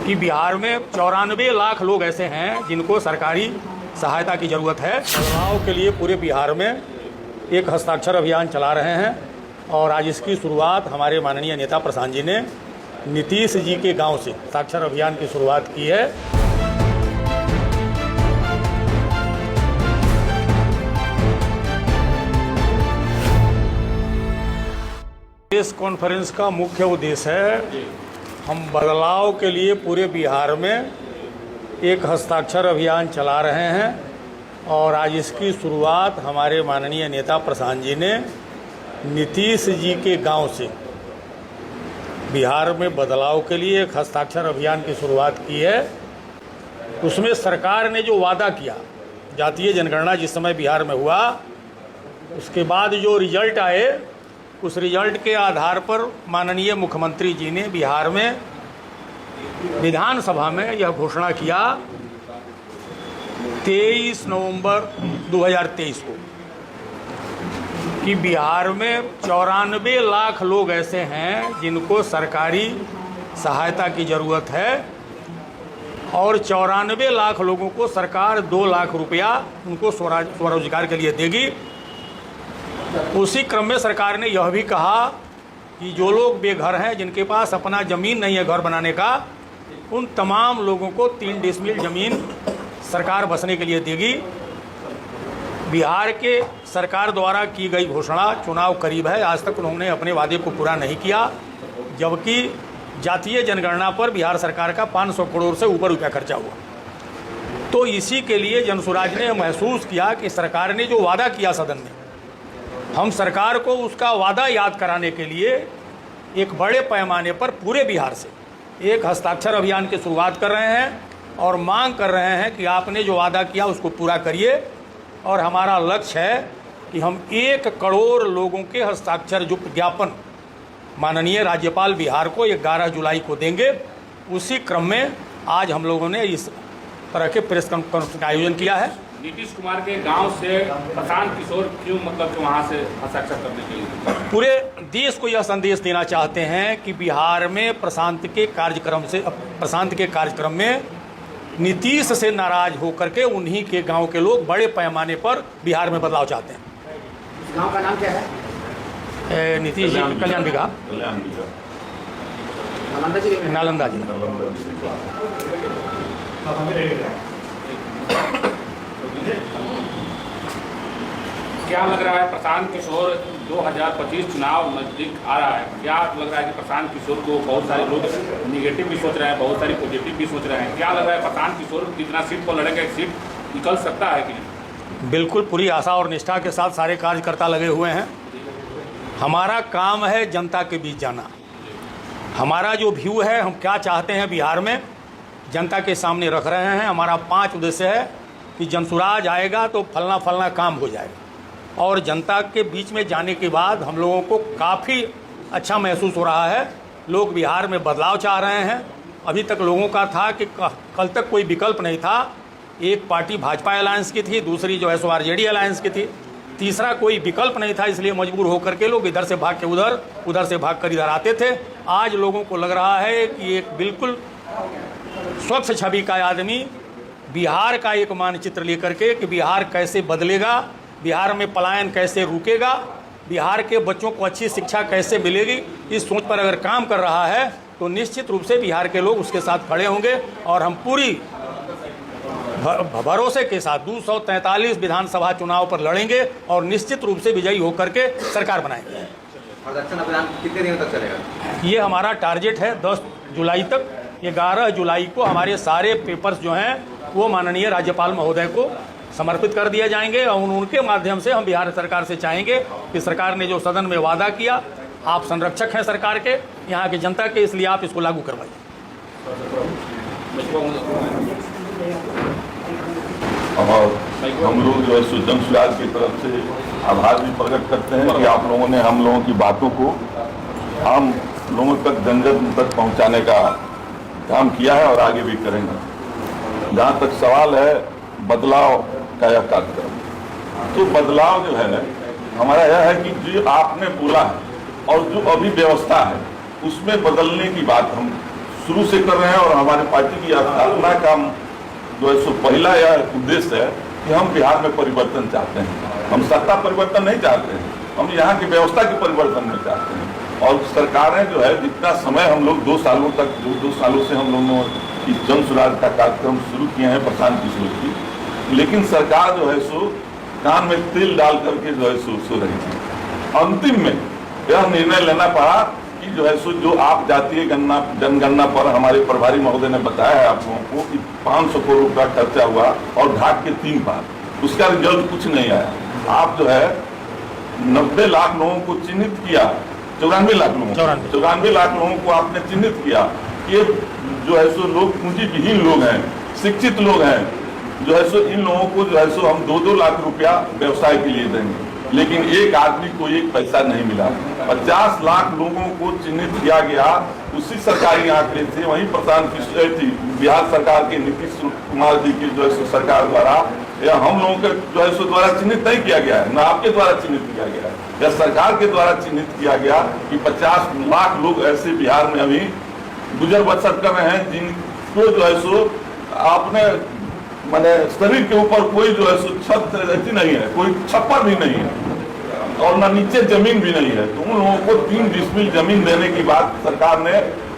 कि बिहार में 94 लाख लोग ऐसे हैं जिनको सरकारी सहायता की ज़रूरत है। बदलाव के लिए पूरे बिहार में एक हस्ताक्षर अभियान चला रहे हैं और आज इसकी शुरुआत हमारे माननीय नेता प्रशांत जी ने नीतीश जी के गांव से हस्ताक्षर अभियान की शुरुआत की है। इस कॉन्फ्रेंस का मुख्य उद्देश्य है हम बदलाव के लिए पूरे बिहार में एक हस्ताक्षर अभियान चला रहे हैं और आज इसकी शुरुआत हमारे माननीय नेता प्रशांत जी ने नीतीश जी के गांव से बिहार में बदलाव के लिए एक हस्ताक्षर अभियान की शुरुआत की है। उसमें सरकार ने जो वादा किया, जातीय जनगणना जिस समय बिहार में हुआ उसके बाद जो रिजल्ट आए, उस रिजल्ट के आधार पर माननीय मुख्यमंत्री जी ने बिहार में विधानसभा में यह घोषणा किया 23 नवंबर 2023 को कि बिहार में 94 लाख लोग ऐसे हैं जिनको सरकारी सहायता की ज़रूरत है और 94 लाख लोगों को सरकार 2 लाख रुपया उनको स्वरोजगार के लिए देगी। उसी क्रम में सरकार ने यह भी कहा कि जो लोग बेघर हैं, जिनके पास अपना ज़मीन नहीं है घर बनाने का, उन तमाम लोगों को 3 डेसिमिल ज़मीन सरकार बसने के लिए देगी। बिहार के सरकार द्वारा की गई घोषणा, चुनाव करीब है, आज तक उन्होंने अपने वादे को पूरा नहीं किया, जबकि जातीय जनगणना पर बिहार सरकार का 500 करोड़ से ऊपर रुपया खर्चा हुआ। तो इसी के लिए जनसुराज ने महसूस किया कि सरकार ने जो वादा किया सदन में, हम सरकार को उसका वादा याद कराने के लिए एक बड़े पैमाने पर पूरे बिहार से एक हस्ताक्षर अभियान की शुरुआत कर रहे हैं और मांग कर रहे हैं कि आपने जो वादा किया उसको पूरा करिए। और हमारा लक्ष्य है कि हम 1 करोड़ लोगों के हस्ताक्षर जो ज्ञापन माननीय राज्यपाल बिहार को 11 जुलाई को देंगे। उसी क्रम में आज हम लोगों ने इस तरह के प्रेस कॉन्फ्रेंस का आयोजन किया है। नीतीश कुमार के गांव से प्रशांत किशोर क्यों मतलब कि वहां से हस्ताक्षर करने के लिए पूरे देश को यह संदेश देना चाहते हैं कि बिहार में प्रशांत के कार्यक्रम में नीतीश से नाराज होकर के उन्हीं के गांव के लोग बड़े पैमाने पर बिहार में बदलाव चाहते हैं। गांव का नाम क्या है? नीतीश जी कल्याण बिघा, नालंदा जी। क्या लग रहा है प्रशांत किशोर 2025 चुनाव नजदीक आ रहा है, क्या लग रहा है कि प्रशांत किशोर को बहुत सारे लोग निगेटिव भी सोच रहे हैं, बहुत सारी पॉजिटिव भी सोच रहे हैं, क्या लग रहा है प्रशांत किशोर कितना सीट पर लड़ेगा, एक सीट निकल सकता है कि नहीं? बिल्कुल पूरी आशा और निष्ठा के साथ सारे कार्यकर्ता लगे हुए हैं। हमारा काम है जनता के बीच जाना। हमारा जो व्यू है, हम क्या चाहते हैं बिहार में, जनता के सामने रख रहे हैं। हमारा 5 उद्देश्य है कि जनसुराज आएगा तो फलना फलना काम हो जाएगा। और जनता के बीच में जाने के बाद हम लोगों को काफ़ी अच्छा महसूस हो रहा है। लोग बिहार में बदलाव चाह रहे हैं। अभी तक लोगों का था कि कल तक कोई विकल्प नहीं था। एक पार्टी भाजपा अलायंस की थी, दूसरी जो है सो आरजेडी अलायंस की थी, तीसरा कोई विकल्प नहीं था। इसलिए मजबूर होकर के लोग इधर से भाग के उधर, उधर से भाग कर इधर आते थे। आज लोगों को लग रहा है कि एक बिल्कुल स्वच्छ छवि का आदमी बिहार का एक मानचित्र लेकर के कि बिहार कैसे बदलेगा, बिहार में पलायन कैसे रुकेगा, बिहार के बच्चों को अच्छी शिक्षा कैसे मिलेगी, इस सोच पर अगर काम कर रहा है तो निश्चित रूप से बिहार के लोग उसके साथ खड़े होंगे। और हम पूरी भरोसे के साथ 243 विधानसभा चुनाव पर लड़ेंगे और निश्चित रूप से विजयी होकर के सरकार बनाएंगे। प्रदर्शन अभियान कितने दिनों तक चलेगा? ये हमारा टारगेट है 10 जुलाई तक। 11 जुलाई को हमारे सारे पेपर्स जो हैं वो माननीय राज्यपाल महोदय को समर्पित कर दिए जाएंगे और उनके माध्यम से हम बिहार सरकार से चाहेंगे कि सरकार ने जो सदन में वादा किया, आप संरक्षक हैं सरकार के, यहाँ की जनता के, इसलिए आप इसको लागू करवाइए। और हम लोग जो है जनसुराज की तरफ से आभार भी प्रकट करते हैं कि आप लोगों ने हम लोगों की बातों को आम लोगों तक, जन तक पहुँचाने का काम किया है और आगे भी करेंगे। जहाँ तक सवाल है बदलाव का यह कार्यक्रम, तो बदलाव जो है हमारा यह है कि जो आपने बोला है और जो अभी व्यवस्था है उसमें बदलने की बात हम शुरू से कर रहे हैं और हमारी पार्टी की स्थापना का जो है सो पहला यह उद्देश्य है कि हम बिहार में परिवर्तन चाहते हैं। हम सत्ता परिवर्तन नहीं चाहते हैं, हम यहाँ की व्यवस्था के परिवर्तन में चाहते हैं। और सरकारें जो है जितना समय हम लोग 2 सालों तक 2 सालों से हम लोगों ने इस जन सुराज का कार्यक्रम शुरू किए हैं प्रशांत किशोर की, लेकिन सरकार जो है सो कान में तेल डाल करके जो है सो रही थी। अंतिम में यह निर्णय लेना पड़ा कि जो है सो जो आप जातीय जनगणना पर हमारे प्रभारी महोदय ने बताया है आप लोगों को कि 500 करोड़ रुपया खर्चा हुआ और घाट के 3 बार, उसका रिजल्ट कुछ नहीं आया। आप जो है 90 लाख लोगों को चिन्हित किया, 94 लाख लोगों को आपने चिन्हित किया। ये जो है सो लोग पूंजी विहीन लोग हैं, शिक्षित लोग हैं, जो है सो इन लोगों को जो है सो हम 2-2 लाख रुपया व्यवसाय के लिए देंगे, लेकिन एक आदमी को 1 पैसा नहीं मिला। 50 लाख लोगों को चिन्हित किया गया, उसी सरकारी आंकड़े थे। वहीं प्रशांत किशोर थी बिहार सरकार के नीतीश कुमार जी की जो है सरकार द्वारा, या हम लोगों के जो है सो द्वारा चिन्हित नहीं किया गया है, न आपके द्वारा चिन्हित किया गया है, या सरकार के द्वारा चिन्हित किया गया कि 50 लाख लोग ऐसे बिहार में अभी गुजर बसर कर रहे हैं जिनको जो है सो आपने माने शरीर के ऊपर कोई जो है सो छत ऐसी नहीं है, कोई छप्पर भी नहीं है और न नीचे जमीन भी नहीं है। तो उन लोगों को 3 डिसमिल जमीन देने की बात सरकार ने,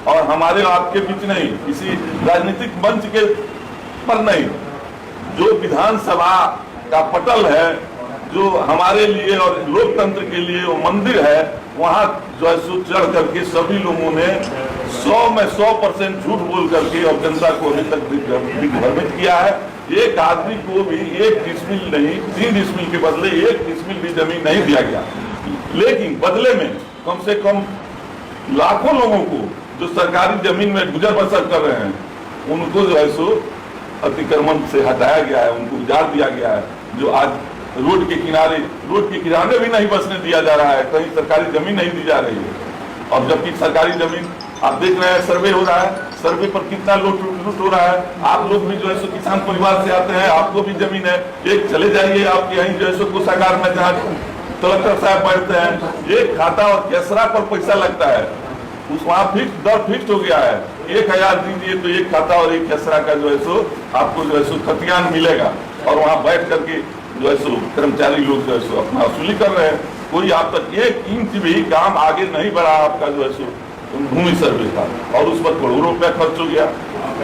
और हमारे आपके बीच नहीं, किसी राजनीतिक मंच के पर नहीं, जो विधानसभा का पटल है, जो हमारे लिए और लोकतंत्र के लिए वो मंदिर है, वहाँ जो है सो चढ़ करके सभी लोगों ने 100 में 100% झूठ बोल करके और जनता को अभी तक दिग्भ्रमित किया है। एक आदमी को भी 1 डिसमिल नहीं, 3 डिसमिल के बदले 1 डिसमिल भी जमीन नहीं दिया गया, लेकिन बदले में कम से कम लाखों लोगों को जो सरकारी जमीन में गुजर बसर कर रहे हैं, उनको जो है सो अतिक्रमण से हटाया गया है, उनको उजाड़ दिया गया है। जो आज रोड के किनारे भी नहीं बसने दिया जा रहा है, कहीं सरकारी जमीन नहीं दी जा रही है। और जबकि सरकारी जमीन आप देख रहे हैं, सर्वे हो रहा है, सर्वे पर कितना लूट हो रहा है। आप लोग भी जो है सो किसान परिवार से आते हैं, आपको भी जमीन है, एक चले जाइए आपके यहीं जो है सो कोषागार में जहाँ कलेक्टर साहब बैठते हैं, एक खाता और केसरा पर पैसा लगता है, उस वहाँ दर फिक्स हो गया है। 1000 दीजिए तो 1 खाता और 1 केसरा का जो है सो आपको जो है सो खतियान मिलेगा, और वहाँ बैठ करके जो है सो कर्मचारी लोग जो है सो अपना वसूली कर रहे हैं। कोई आप तक 1 इंच भी काम आगे नहीं बढ़ा आपका जो है सो भूमि सर्वे का, और उस पर करोड़ों रुपया खर्च हो गया।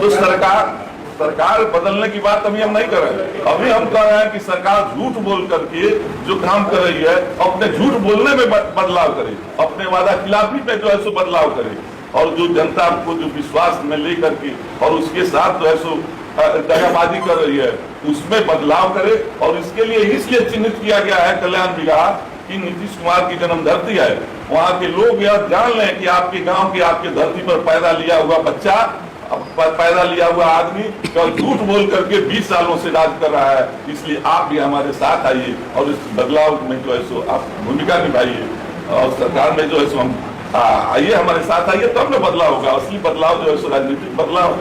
तो सरकार बदलने की बात अभी हम नहीं कर रहे हैं। अभी हम कह रहे हैं कि सरकार झूठ बोल करके जो काम कर रही है, अपने झूठ बोलने में बदलाव करे, अपने वादा खिलाफी में जो है सो बदलाव करे, और जो जनता को जो विश्वास में लेकर के और उसके साथ जो है सो दगाबाजी कर रही है, उसमें बदलाव करे। और इसके लिए इसलिए चिन्हित किया गया है कल्याण बिगहा कि नीतीश कुमार की जन्म धरती है, वहाँ के लोग यह जान लें कि आपके गांव के आपके धरती पर पैदा लिया हुआ बच्चा, पैदा लिया हुआ आदमी कल झूठ बोल करके 20 सालों से राज कर रहा है। इसलिए आप भी हमारे साथ आइए और इस बदलाव में जो है सो आप भूमिका निभाइए, और सरकार में जो है सो हम आइए, हमारे साथ आइए, तब न बदलाव होगा। असली बदलाव जो है सो राजनीतिक बदलाव